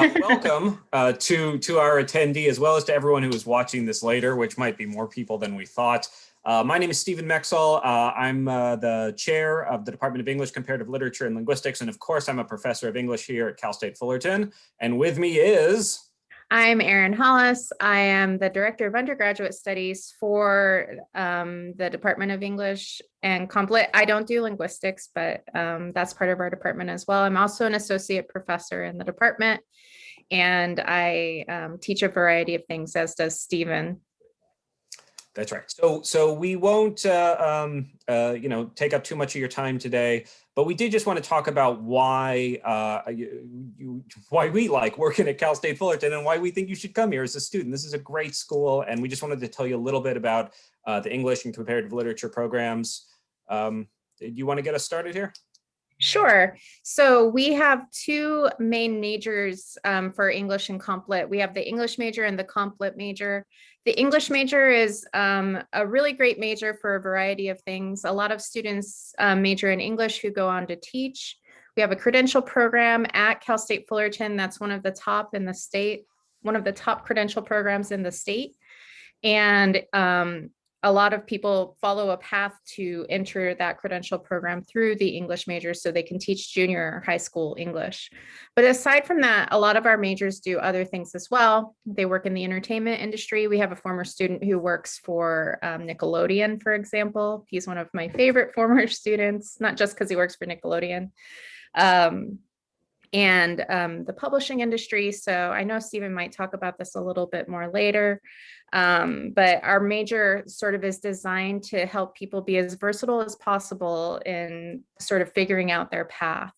Welcome to our attendee, as well as to everyone who is watching this later, which might be more people than we thought. My name is Stephen Mexel. I'm the chair of the Department of English, Comparative Literature and Linguistics, and of course, I'm a professor of English here at Cal State Fullerton. And with me is... I'm Erin Hollis. I am the Director of Undergraduate Studies for the Department of English and Comp Lit. I don't do linguistics, but that's part of our department as well. I'm also an associate professor in the department, and I teach a variety of things, as does Stephen. That's right. So we won't, take up too much of your time today, but we did just want to talk about why why we like working at Cal State Fullerton and why we think you should come here as a student. This is a great school, and we just wanted to tell you a little bit about the English and comparative literature programs. Do you want to get us started here? Sure. So we have two main majors for English and Comp Lit. We have the English major and the Comp Lit major. The English major is a really great major for a variety of things. A lot of students major in English who go on to teach. We have a credential program at Cal State Fullerton that's one of the top in the state, one of the top credential programs in the state. And a lot of people follow a path to enter that credential program through the English major so they can teach junior or high school English. But aside from that, a lot of our majors do other things as well. They work in the entertainment industry. We have a former student who works for Nickelodeon, for example. He's one of my favorite former students, not just because he works for Nickelodeon. And the publishing industry. So I know Stephen might talk about this a little bit more later, but our major sort of is designed to help people be as versatile as possible in sort of figuring out their path.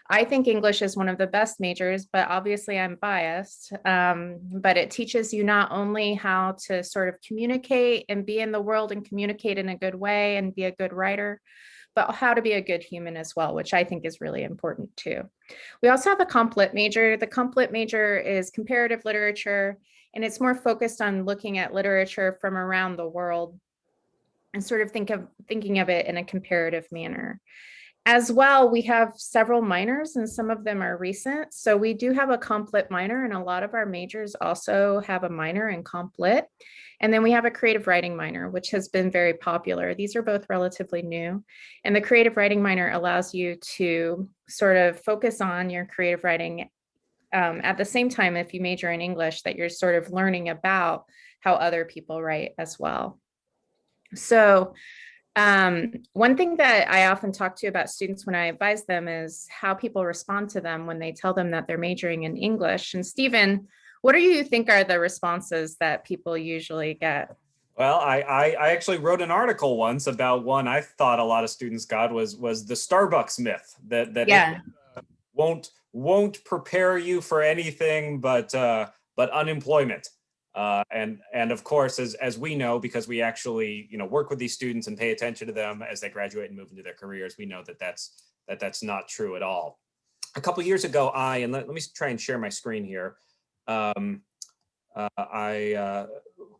I think English is one of the best majors, but obviously I'm biased, but it teaches you not only how to sort of communicate and be in the world and communicate in a good way and be a good writer, but how to be a good human as well, which I think is really important too. We also have a Comp Lit major. The Comp Lit major is comparative literature, and it's more focused on looking at literature from around the world and sort of thinking of it in a comparative manner. As well, we have several minors, and some of them are recent. So we do have a Comp Lit minor, and a lot of our majors also have a minor in Comp Lit. And then we have a creative writing minor, which has been very popular. These are both relatively new. And the creative writing minor allows you to sort of focus on your creative writing at the same time, if you major in English, that you're sort of learning about how other people write as well. So one thing that I often talk to about students when I advise them is how people respond to them when they tell them that they're majoring in English. And Stephen, what do you think are the responses that people usually get? Well, I actually wrote an article once about one I thought a lot of students got was the Starbucks myth that Yeah. won't prepare you for anything but unemployment. And of course, as we know, because we actually work with these students and pay attention to them as they graduate and move into their careers, we know that that's not true at all. A couple of years ago, let me try and share my screen here. I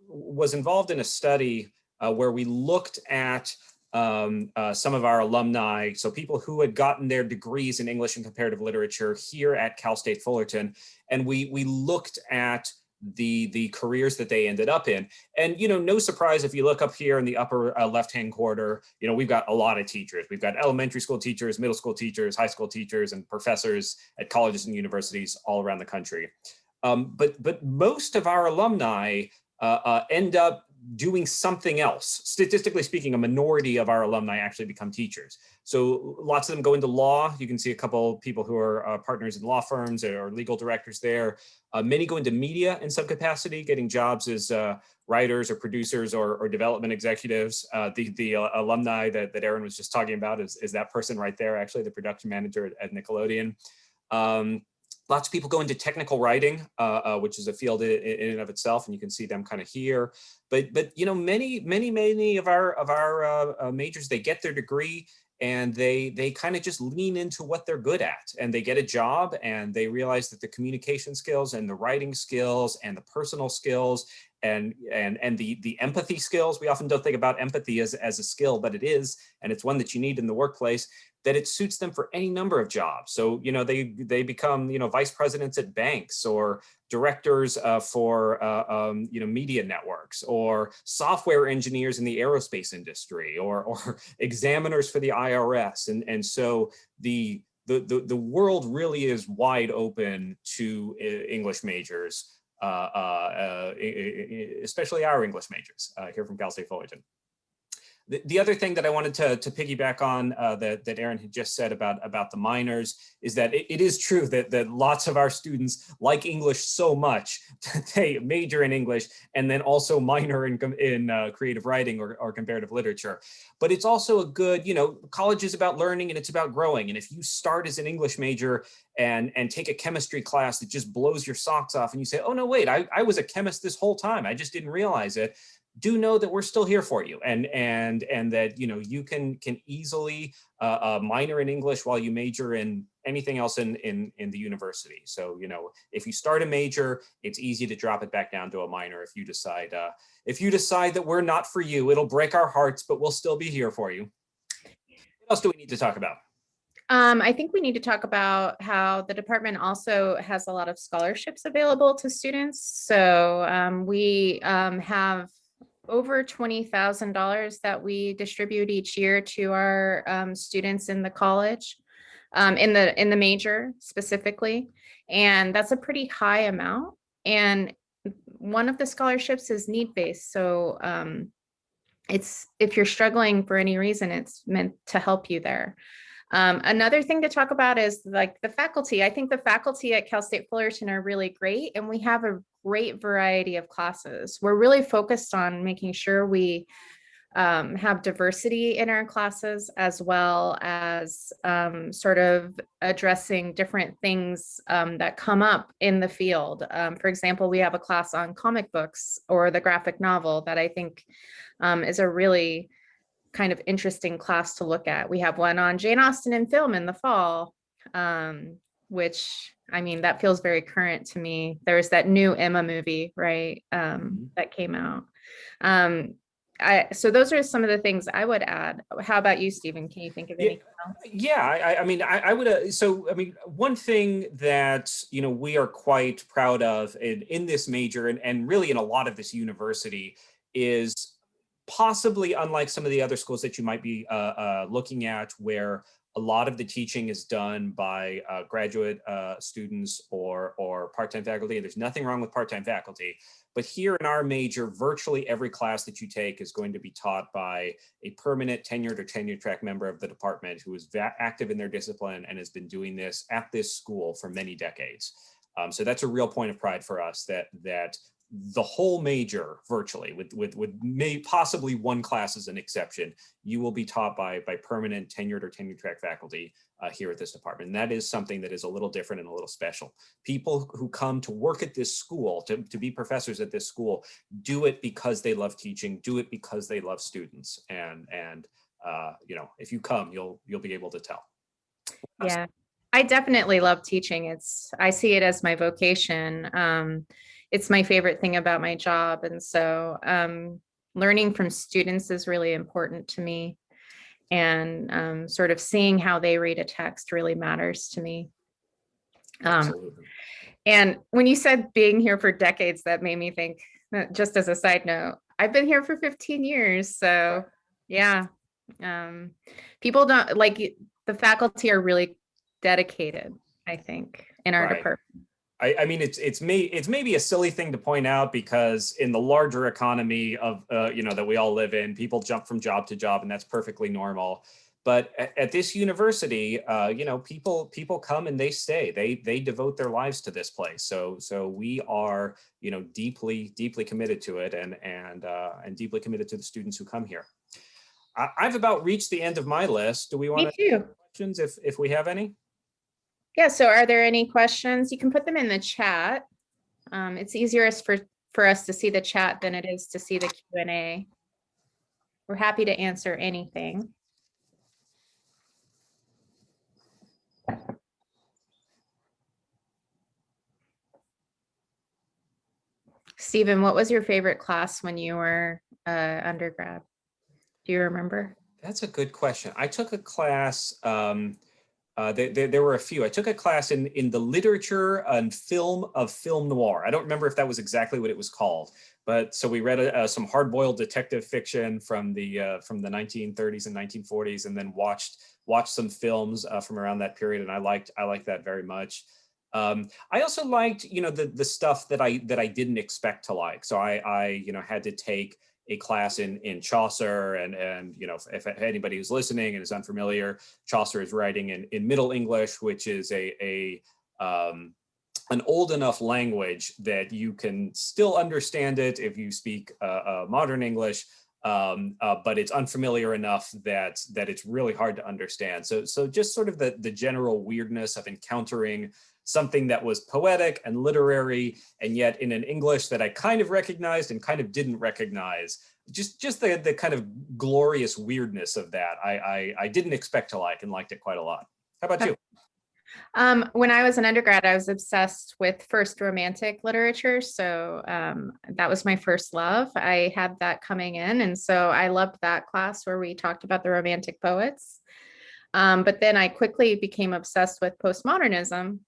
was involved in a study where we looked at some of our alumni, so people who had gotten their degrees in English and comparative literature here at Cal State Fullerton, and we looked at the careers that they ended up in. And no surprise, if you look up here in the upper left-hand corner, we've got a lot of teachers. We've got elementary school teachers, middle school teachers, high school teachers, and professors at colleges and universities all around the country. But most of our alumni end up doing something else. Statistically speaking, a minority of our alumni actually become teachers. So lots of them go into law. You can see a couple people who are partners in law firms or legal directors there. Many go into media in some capacity, getting jobs as writers or producers or development executives. The alumni that Erin was just talking about is that person right there, actually, the production manager at Nickelodeon. Lots of people go into technical writing, which is a field in and of itself, and you can see them kind of here. But many of our majors, they get their degree and they kind of just lean into what they're good at, and they get a job and they realize that the communication skills and the writing skills and the personal skills and the empathy skills. We often don't think about empathy as a skill, but it is, and it's one that you need in the workplace, that it suits them for any number of jobs. So, they become, vice presidents at banks, or directors for media networks, or software engineers in the aerospace industry, or examiners for the IRS. And so the world really is wide open to English majors, especially our English majors here from Cal State Fullerton. The other thing that I wanted to piggyback on that Aaron had just said about the minors is that it is true that lots of our students like English so much that they major in English and then also minor in creative writing or comparative literature. But it's also a good, college is about learning and it's about growing. And if you start as an English major and take a chemistry class that just blows your socks off, and you say, oh no, wait, I was a chemist this whole time, I just didn't realize it. Do know that we're still here for you, and that you can easily minor in English while you major in anything else in the university. So if you start a major, it's easy to drop it back down to a minor if you decide that we're not for you. It'll break our hearts, but we'll still be here for you. What else do we need to talk about? I think we need to talk about how the department also has a lot of scholarships available to students. So we have over $20,000 that we distribute each year to our students in the college, in the major specifically, and that's a pretty high amount. And one of the scholarships is need-based, so it's, if you're struggling for any reason, it's meant to help you there. Another thing to talk about is like the faculty. I think the faculty at Cal State Fullerton are really great, and we have a great variety of classes. We're really focused on making sure we have diversity in our classes, as well as sort of addressing different things that come up in the field. For example, we have a class on comic books or the graphic novel that I think is a really kind of interesting class to look at. We have one on Jane Austen and film in the fall, which, I mean, that feels very current to me. There's that new Emma movie, right, that came out. So those are some of the things I would add. How about you, Stephen? Can you think of anything else? Yeah, I mean, I would. So, I mean, one thing that we are quite proud of in this major, and really in a lot of this university, is possibly unlike some of the other schools that you might be looking at, where a lot of the teaching is done by graduate students or part-time faculty. And there's nothing wrong with part-time faculty. But here in our major, virtually every class that you take is going to be taught by a permanent tenured or tenure track member of the department who is active in their discipline and has been doing this at this school for many decades. So that's a real point of pride for us, that the whole major, virtually, with possibly one class as an exception, you will be taught by permanent tenured or tenure track faculty here at this department. And that is something that is a little different and a little special. People who come to work at this school, to be professors at this school, do it because they love teaching, do it because they love students. And if you come, you'll be able to tell. Yeah, I definitely love teaching. I see it as my vocation. It's my favorite thing about my job. And so learning from students is really important to me. And sort of seeing how they read a text really matters to me. Absolutely. And when you said being here for decades, that made me think, just as a side note, I've been here for 15 years. So yeah, people don't like, the faculty are really dedicated, I think, in our department. I mean, it's maybe a silly thing to point out, because in the larger economy of that we all live in, people jump from job to job, and that's perfectly normal. But at this university, people come and they stay. They devote their lives to this place. So we are deeply committed to it, and deeply committed to the students who come here. I've about reached the end of my list. Do we want to ask questions if we have any? Yeah, so are there any questions? You can put them in the chat. It's easier for us to see the chat than it is to see the Q&A. We're happy to answer anything. Stephen, what was your favorite class when you were undergrad? Do you remember? That's a good question. I took a class, there were a few. I took a class in the literature and film of film noir. I don't remember if that was exactly what it was called, but so we read some hard-boiled detective fiction from the 1930s and 1940s, and then watched some films from around that period, and I liked that very much. I also liked, the stuff that I didn't expect to like. So I had to take a class in Chaucer, and if anybody who's listening and is unfamiliar, Chaucer is writing in Middle English, which is an old enough language that you can still understand it if you speak modern English, but it's unfamiliar enough that it's really hard to understand. So just sort of the general weirdness of encountering something that was poetic and literary, and yet in an English that I kind of recognized and kind of didn't recognize. Just the kind of glorious weirdness of that I didn't expect to like, and liked it quite a lot. How about you? When I was an undergrad, I was obsessed with first romantic literature. So that was my first love. I had that coming in. And so I loved that class where we talked about the romantic poets. But then I quickly became obsessed with postmodernism.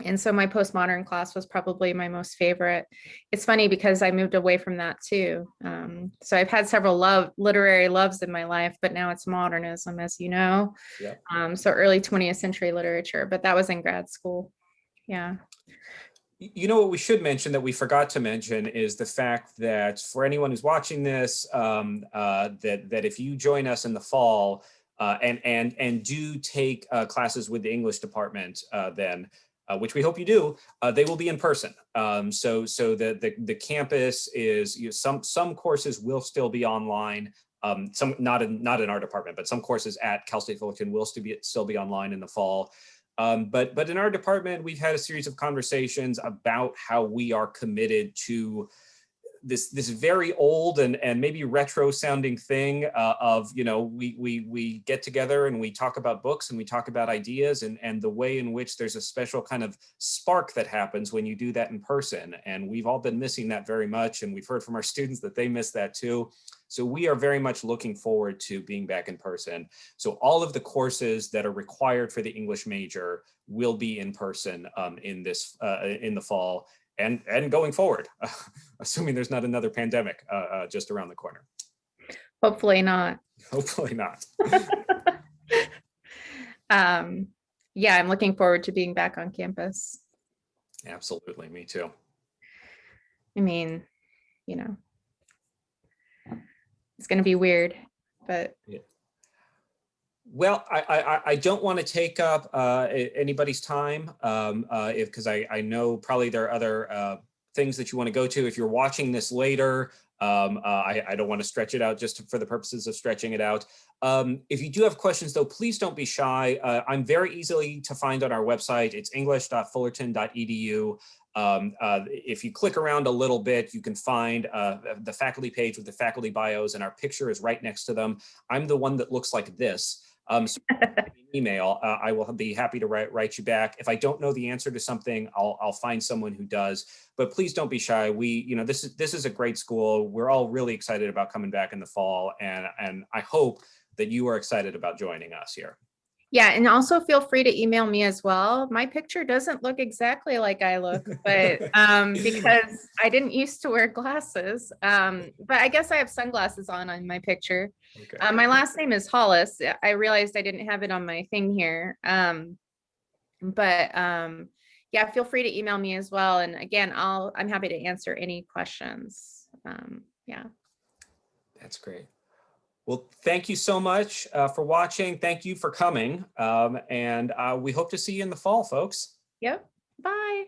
And so my postmodern class was probably my most favorite. It's funny because I moved away from that too. So I've had several literary loves in my life, but now it's modernism, as you know. Yeah. So early 20th century literature, but that was in grad school. Yeah. You know what we should mention that we forgot to mention is the fact that for anyone who's watching this, that if you join us in the fall and do take classes with the English department, then which we hope you do, they will be in person. So the campus is, some courses will still be online. Some not in our department, but some courses at Cal State Fullerton will still be online in the fall. But in our department, we've had a series of conversations about how we are committed to this very old and maybe retro sounding thing of, we get together and we talk about books and we talk about ideas, and the way in which there's a special kind of spark that happens when you do that in person. And we've all been missing that very much. And we've heard from our students that they miss that too. So we are very much looking forward to being back in person. So all of the courses that are required for the English major will be in person in the fall and going forward, assuming there's not another pandemic just around the corner. Hopefully not. Hopefully not. Yeah, I'm looking forward to being back on campus. Absolutely, me too. I mean, it's going to be weird, but yeah. Well, I don't want to take up anybody's time because I know probably there are other things that you want to go to. If you're watching this later, I don't want to stretch it out just for the purposes of stretching it out. If you do have questions, though, please don't be shy. I'm very easily to find on our website. It's english.fullerton.edu. If you click around a little bit, you can find the faculty page with the faculty bios, and our picture is right next to them. I'm the one that looks like this. So email, I will be happy to write you back. If I don't know the answer to something, I'll find someone who does. But please don't be shy. This is a great school. We're all really excited about coming back in the fall, and I hope that you are excited about joining us here. yeah, and also feel free to email me as well. My picture doesn't look exactly like I look, but because I didn't used to wear glasses, but I guess I have sunglasses on my picture. Okay. My last name is Hollis. I realized I didn't have it on my thing here. But yeah, feel free to email me as well. And again, I'm happy to answer any questions. Yeah. That's great. Well, thank you so much for watching. Thank you for coming. And we hope to see you in the fall, folks. Yep. Bye.